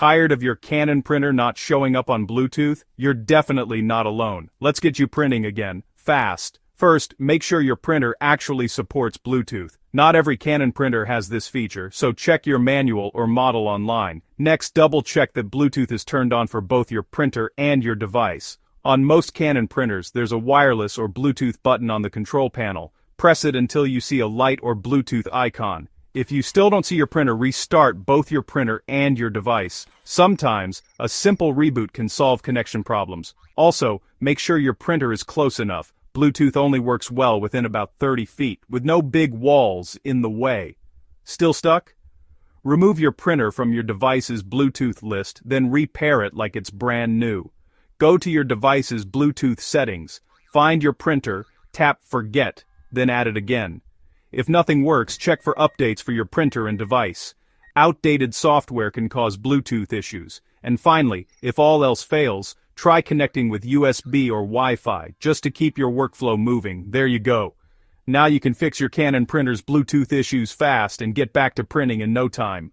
Tired of your Canon printer not showing up on Bluetooth? You're definitely not alone. Let's get you printing again, fast. First, make sure your printer actually supports Bluetooth. Not every Canon printer has this feature, so check your manual or model online. Next, double-check that Bluetooth is turned on for both your printer and your device. On most Canon printers, there's a wireless or Bluetooth button on the control panel. Press it until you see a light or Bluetooth icon. If you still don't see your printer, restart both your printer and your device. Sometimes, a simple reboot can solve connection problems. Also, make sure your printer is close enough. Bluetooth only works well within about 30 feet, with no big walls in the way. Still stuck? Remove your printer from your device's Bluetooth list, then repair it like it's brand new. Go to your device's Bluetooth settings, find your printer, tap Forget, then add it again. If nothing works, check for updates for your printer and device. Outdated software can cause Bluetooth issues. And finally, if all else fails, try connecting with USB or Wi-Fi, just to keep your workflow moving. There you go. Now you can fix your Canon printer's Bluetooth issues fast and get back to printing in no time.